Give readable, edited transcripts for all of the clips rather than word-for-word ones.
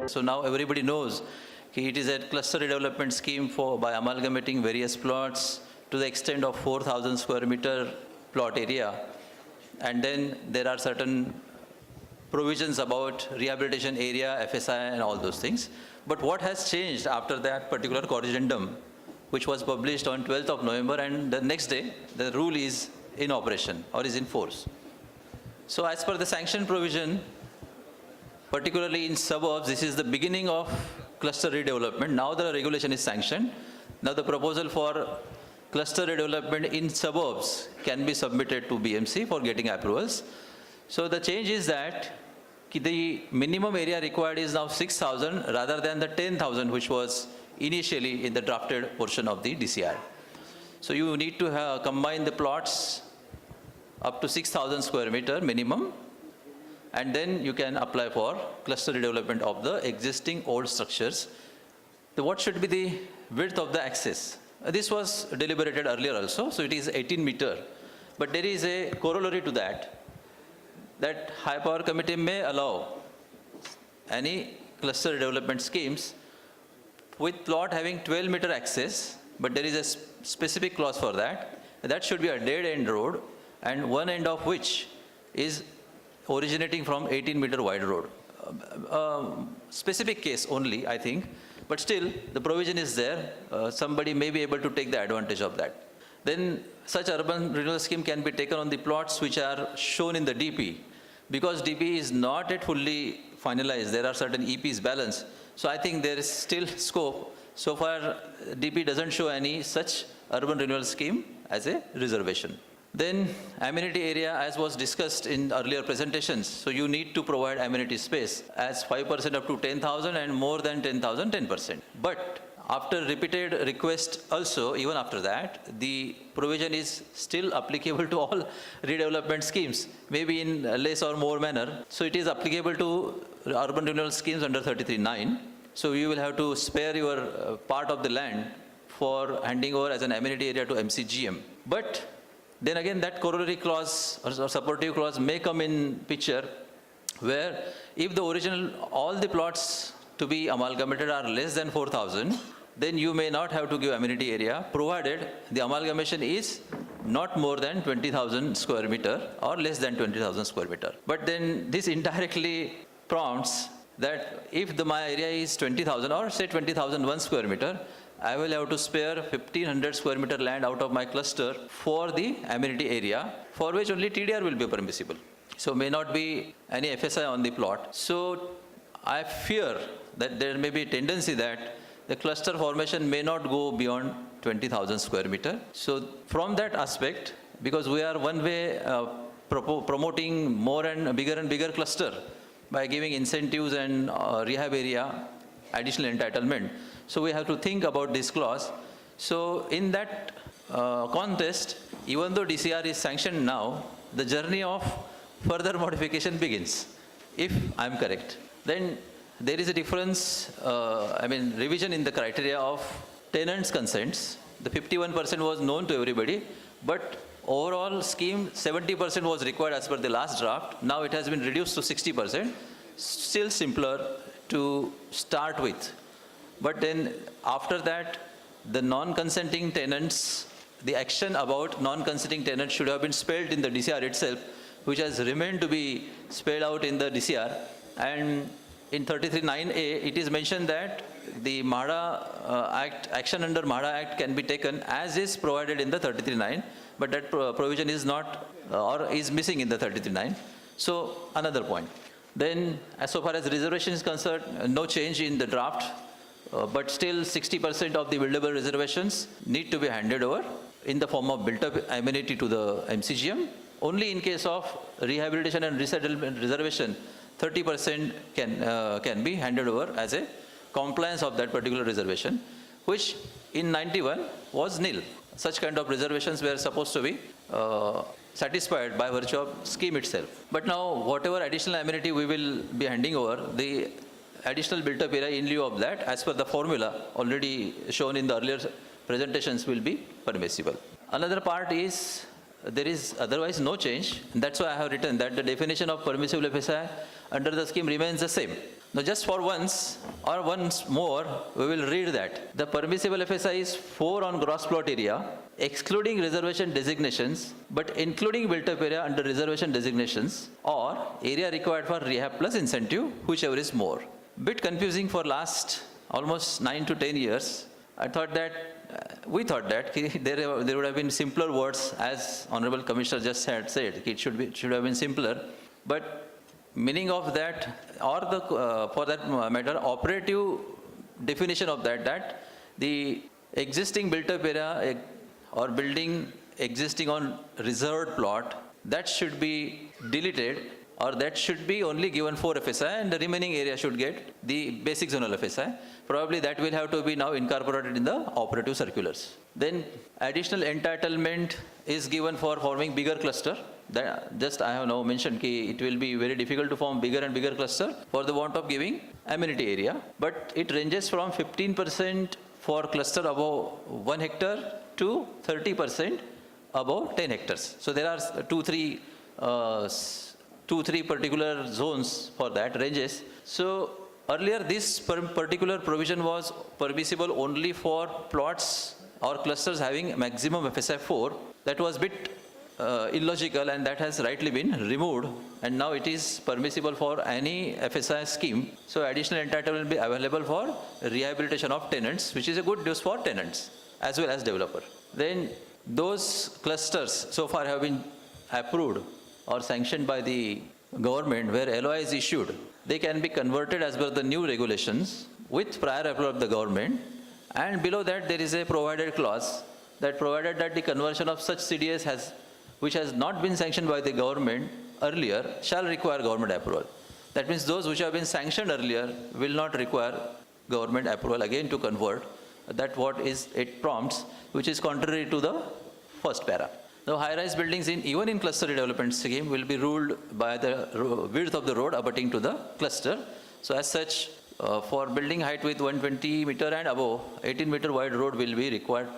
So now everybody knows it is a cluster redevelopment scheme by amalgamating various plots to the extent of 4,000 square meter plot area. And then there are certain provisions about rehabilitation area, FSI and all those things. But what has changed after that particular Corrigendum, which was published on 12th of November, and the next day the rule is in operation or is in force. So as per the sanction provision, particularly in suburbs, this is the beginning of cluster redevelopment. Now the regulation is sanctioned. Now the proposal for cluster redevelopment in suburbs can be submitted to BMC for getting approvals. So the change is that the minimum area required is now 6,000 rather than the 10,000 which was initially in the drafted portion of the DCR. So you need to combine the plots up to 6,000 square meter minimum, and then you can apply for cluster redevelopment of the existing old structures. So what should be the width of the access? This was deliberated earlier also, so it is 18 meter. But there is a corollary to that, that high power committee may allow any cluster development schemes with plot having 12 meter access, but there is a specific clause for that. That should be a dead end road, and one end of which is originating from 18 meter wide road. Specific case only, I think, but still the provision is there. Somebody may be able to take the advantage of that. Then such urban renewal scheme can be taken on the plots which are shown in the DP. Because DP is not yet fully finalized, there are certain E.Ps balance. So I think there is still scope. So far DP doesn't show any such urban renewal scheme as a reservation. Then amenity area, as was discussed in earlier presentations. So you need to provide amenity space as 5% up to 10,000 and more than 10,000, 10%. But after repeated request also, even after that, the provision is still applicable to all redevelopment schemes, maybe in less or more manner. So it is applicable to urban renewal schemes under 33(9). So you will have to spare your part of the land for handing over as an amenity area to MCGM. But then again, that corollary clause or supportive clause may come in picture, where if the original, all the plots to be amalgamated are less than 4,000, then you may not have to give amenity area, provided the amalgamation is not more than 20,000 square meter or less than 20,000 square meter. But then this indirectly prompts that if my area is 20,000 or say 20,001 square meter, I will have to spare 1,500 square meter land out of my cluster for the amenity area, for which only TDR will be permissible. So may not be any FSI on the plot. So I fear that there may be a tendency that the cluster formation may not go beyond 20,000 square meter. So from that aspect, because we are one way promoting more and bigger cluster by giving incentives and rehab area additional entitlement. So we have to think about this clause. So in that context, even though DCR is sanctioned now, the journey of further modification begins, if I'm correct. Then there is a difference, revision in the criteria of tenants' consents. The 51% was known to everybody, but overall scheme 70% was required as per the last draft. Now it has been reduced to 60%, still simpler to start with. But then after that, the non-consenting tenants, the action about non-consenting tenants should have been spelled in the DCR itself, which has remained to be spelled out in the DCR. And in 33(9)(a), it is mentioned that the MHADA Act, action under MHADA Act can be taken as is provided in the 33(9), but that provision is not or is missing in the 33(9). So another point. Then as so far as reservation is concerned, no change in the draft, but still 60% of the buildable reservations need to be handed over in the form of built-up amenity to the MCGM. Only in case of rehabilitation and resettlement reservation, 30% can be handed over as a compliance of that particular reservation, which in 91 was nil. Such kind of reservations were supposed to be satisfied by virtue of scheme itself. But now whatever additional amenity we will be handing over, the additional built-up area in lieu of that, as per the formula already shown in the earlier presentations, will be permissible. Another part is there is otherwise no change, and that's why I have written that the definition of permissible FSI under the scheme remains the same. Now just for once or once more, we will read that. The permissible FSI is 4 on gross plot area, excluding reservation designations, but including built-up area under reservation designations, or area required for rehab plus incentive, whichever is more. Bit confusing for last almost 9 to 10 years. We thought that there would have been simpler words, as Honorable Commissioner just had said. It should have been simpler. But meaning of that, or for that matter, operative definition of that the existing built-up area or building existing on reserved plot, that should be deleted, or that should be only given 4 FSI, and the remaining area should get the basic zonal FSI. Probably that will have to be now incorporated in the operative circulars. Then additional entitlement is given for forming bigger cluster. Just I have now mentioned it will be very difficult to form bigger and bigger cluster for the want of giving amenity area. But it ranges from 15% for cluster above 1 hectare to 30% above 10 hectares. So there are two, three particular zones for that ranges. So earlier this particular provision was permissible only for plots or clusters having maximum FSI 4. That was bit illogical, and that has rightly been removed, and now it is permissible for any FSI scheme. So additional entitlement will be available for rehabilitation of tenants, which is a good news for tenants as well as developer. Then those clusters so far have been approved or sanctioned by the government where LOI is issued. They can be converted as per the new regulations with prior approval of the government, and below that there is a provided clause that provided that the conversion of such CDS which has not been sanctioned by the government earlier shall require government approval. That means those which have been sanctioned earlier will not require government approval again to convert. That what is it prompts, which is contrary to the first para. Now high-rise buildings even in cluster redevelopment scheme will be ruled by the width of the road abutting to the cluster. So as such, for building height with 120 meter and above, 18 meter wide road will be required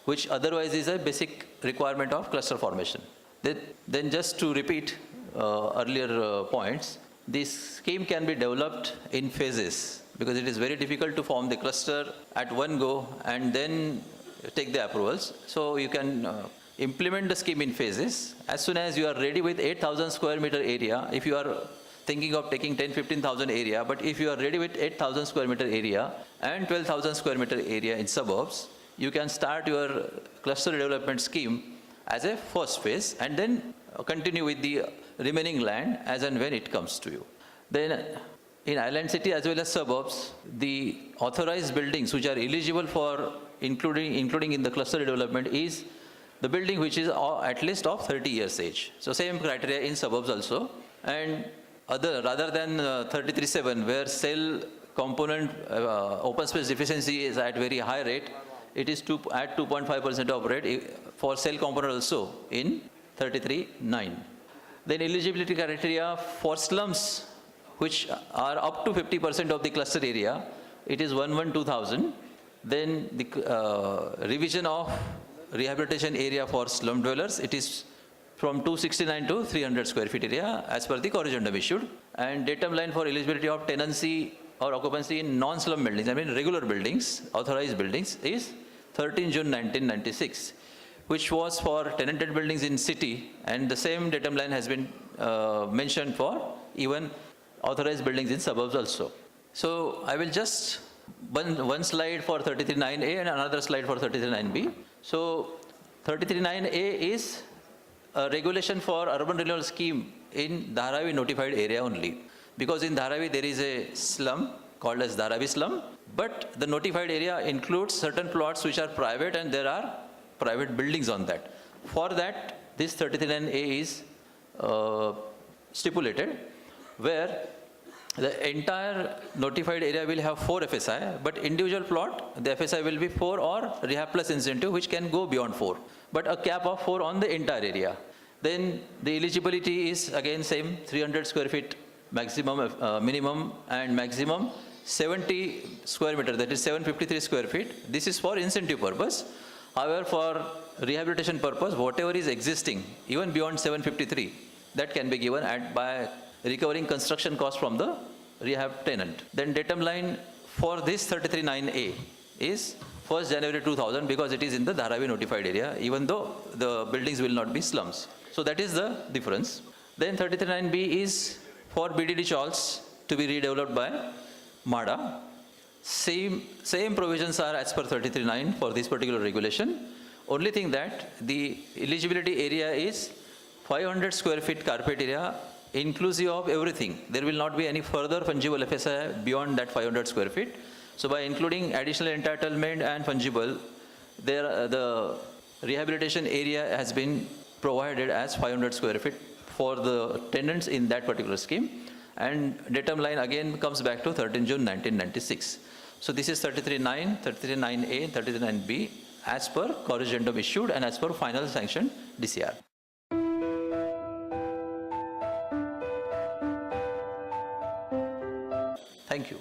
which otherwise is a basic requirement of cluster formation. Then just to repeat earlier points, this scheme can be developed in phases because it is very difficult to form the cluster at one go and then take the approvals. So you can implement the scheme in phases. As soon as you are ready with 8,000 square meter area, if you are thinking of taking 10-15,000 area, but if you are ready with 8,000 square meter area and 12,000 square meter area in suburbs, you can start your cluster development scheme as a first phase and then continue with the remaining land as and when it comes to you. Then in island city as well as suburbs, the authorized buildings which are eligible for including in the cluster development is the building which is at least of 30 years age. So same criteria in suburbs also. And rather than 33.7 where cell component open space deficiency is at very high rate, it is at 2.5% of rate for cell component also in 33.9. Then eligibility criteria for slums which are up to 50% of the cluster area, it is 112,000. Then the revision of rehabilitation area for slum dwellers, it is from 269 to 300 square feet area as per the Corrigendum issued. And datum line for eligibility of tenancy or occupancy in non-slum buildings, I mean regular buildings, authorized buildings, is 13 June 1996, which was for tenanted buildings in city, and the same datum line has been mentioned for even authorized buildings in suburbs also. So I will just one slide for 33.9A and another slide for 33.9B. So 33.9A is a regulation for urban renewal scheme in Dharavi notified area only. Because in Dharavi there is a slum called as Dharavi slum, but the notified area includes certain plots which are private and there are private buildings on that. For that, this 33.9A is stipulated, where the entire notified area will have 4 FSI, but individual plot, the FSI will be 4 or rehab plus incentive, which can go beyond 4, but a cap of 4 on the entire area. Then the eligibility is again same, 300 square feet maximum, minimum, and maximum 70 square meter, that is 753 square feet. This is for incentive purpose. However, for rehabilitation purpose, whatever is existing, even beyond 753, that can be given by recovering construction cost from the rehab tenant. Then datum line for this 33(9)(a) is 1st January 2000 because it is in the Dharavi notified area, even though the buildings will not be slums. So that is the difference. Then 33(9)(b) is for BDD Chawls to be redeveloped by MADA. Same provisions are as per 33(9) for this particular regulation. Only thing that the eligibility area is 500 square feet carpet area inclusive of everything. There will not be any further fungible FSI beyond that 500 square feet. So by including additional entitlement and fungible, the rehabilitation area has been provided as 500 square feet for the tenants in that particular scheme. And datum line again comes back to 13 June 1996. So this is 33(9), 33(9)(a), 33(9)(b) as per Corrigendum issued and as per final sanction DCR. Thank you.